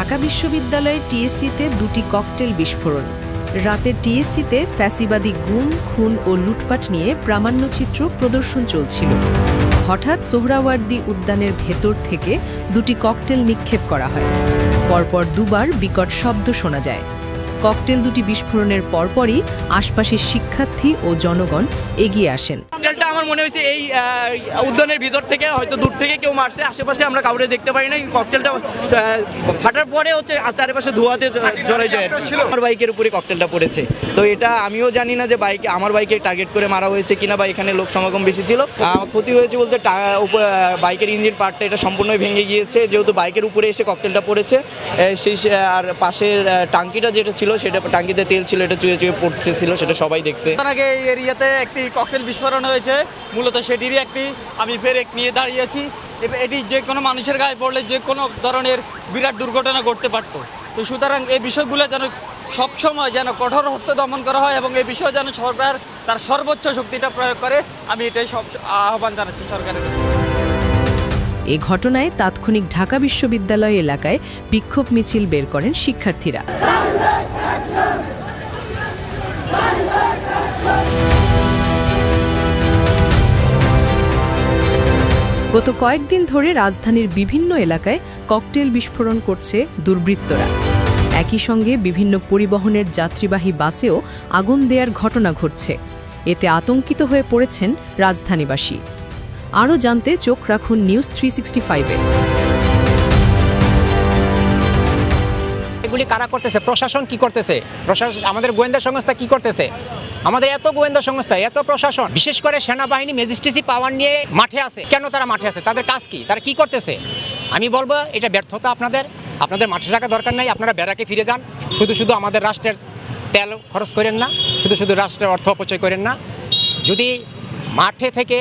ঢাকা বিশ্ববিদ্যালয়ের টিএসসিতে দুটি ককটেল বিস্ফোরণ। রাতে টিএসসিতে ফ্যাসিবাদী গুম, খুন ও লুটপাট নিয়ে প্রামাণ্যচিত্র প্রদর্শন চলছিল। হঠাৎ সোহরাওয়ার্দী উদ্যানের ভেতর থেকে দুটি ককটেল নিক্ষেপ করা হয়। পরপর দুবার বিকট শব্দ শোনা যায়। ককটেল দুটি বিস্ফোরণের পরপরই আশপাশের শিক্ষার্থী ও জনগণ এগিয়ে আসেন। ককটেলটা আমার মনে হয়েছে এই উদ্যানের ভিতর থেকে, হয়তো দূর থেকে কেউ মারছে, আশেপাশে আমরা কাউরে দেখতে পারি না। ককটেলটা ফাটার পরে হচ্ছে চারিপাশে ধোঁয়াতে জড়াই যায়। আমার বাইকের উপরে ককটেলটা পড়েছে, তো এটা আমিও জানি না যে আমার বাইকে টার্গেট করে মারা হয়েছে কিনা বা এখানে লোক সমাগম বেশি ছিল। ক্ষতি হয়েছে বলতে বাইকের ইঞ্জিন পার্টটা এটা সম্পূর্ণই ভেঙে গিয়েছে, যেহেতু বাইকের উপরে এসে ককটেলটা পড়েছে। সেই আর পাশের টাঙ্কিটা যেটা ছিল, সেটা টাঙ্কিতে তেল ছিল, এটা চুয়ে চুয়ে পড়তেছিল, সেটা সবাই দেখছে। তার আগে এই এরিয়াতে একটি ককটেল বিস্ফোরণ হয়েছে, মূলত সেটিরই একটি আমি ব্রেক নিয়ে দাঁড়িয়েছি। এটি যে কোনো মানুষের গায়ে পড়লে যে কোনো ধরনের বিরাট দুর্ঘটনা ঘটতে পারত। তো সুতরাং এই বিষয়গুলো যেন সবসময় যেন কঠোর হস্তে দমন করা হয় এবং এই বিষয়ে যেন সরকার তার সর্বোচ্চ শক্তিটা প্রয়োগ করে, আমি এটাই আহ্বান জানাচ্ছি সরকারের কাছে। এ ঘটনায় তাৎক্ষণিক ঢাকা বিশ্ববিদ্যালয় এলাকায় বিক্ষোভ মিছিল বের করেন শিক্ষার্থীরা। গত কয়েকদিন ধরে রাজধানীর বিভিন্ন এলাকায় ককটেল বিস্ফোরণ করছে দুর্বৃত্তরা। একই সঙ্গে বিভিন্ন পরিবহনের যাত্রীবাহী বাসেও আগুন দেওয়ার ঘটনা ঘটছে। এতে আতঙ্কিত হয়ে পড়েছেন রাজধানীবাসী। আরও জানতে চোখ রাখুন নিউজ 365-এ। এগুলি কারা করতেছে? প্রশাসন কি করতেছে? প্রশাসন, আমাদের গোয়েন্দা সংস্থা কি করতেছে? আমাদের এত গোয়েন্দা সংস্থা, এত প্রশাসন, বিশেষ করে সেনাবাহিনী ম্যাজিস্ট্রেসি পাওয়ার নিয়ে মাঠে আছে। কেন তারা মাঠে আছে? তাদের কাজ কি? তারা কি করতেছে? আমি বলবো এটা ব্যর্থতা। আপনাদের মাঠে থাকা দরকার নাই। আপনারা ব্যারাকে ফিরে যান। শুধু আমাদের রাষ্ট্রের তেল খরচ করেন না, শুধু রাষ্ট্রের অর্থ অপচয় করেন না। যদি মাঠে থেকে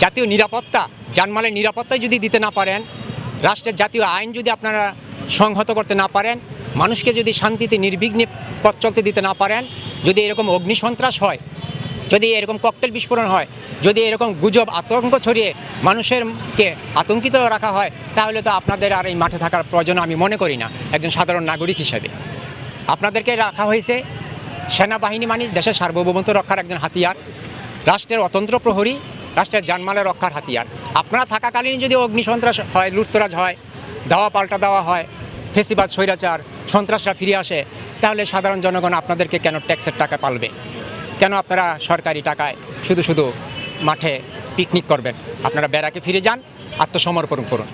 জাতীয় নিরাপত্তা, জানমালের নিরাপত্তাই যদি দিতে না পারেন, রাষ্ট্রের জাতীয় আইন যদি আপনারা সংহত করতে না পারেন, মানুষকে যদি শান্তিতে নির্বিঘ্নে পথ চলতে দিতে না পারেন, যদি এরকম অগ্নিসন্ত্রাস হয়, যদি এরকম ককটেল বিস্ফোরণ হয়, যদি এরকম গুজব আতঙ্ক ছড়িয়ে মানুষেরকে আতঙ্কিত রাখা হয়, তাহলে তো আপনাদের আর এই মাঠে থাকার প্রয়োজন আমি মনে করি না একজন সাধারণ নাগরিক হিসেবে। আপনাদেরকে রাখা হয়েছে, সেনাবাহিনী মানে দেশের সার্বভৌমত্ব রক্ষার একজন হাতিয়ার, রাষ্ট্রের অতন্ত্র প্রহরী, রাষ্ট্রের জানমালের রক্ষার হাতিয়ার। আপনারা থাকাকালীন যদি অগ্নিসন্ত্রাস হয়, লুটতরাজ হয়, দাওয়া পাল্টা দেওয়া হয়, ফেসিবাদ, স্বৈরাচার, সন্ত্রাসরা ফিরে আসে, তাহলে সাধারণ জনগণ আপনাদেরকে কেন ট্যাক্সের টাকা পালবে? কেন আপনারা সরকারি টাকায় শুধু মাঠে পিকনিক করবেন? আপনারা ব্যারাকে ফিরে যান, আত্মসমর্পণ করুন।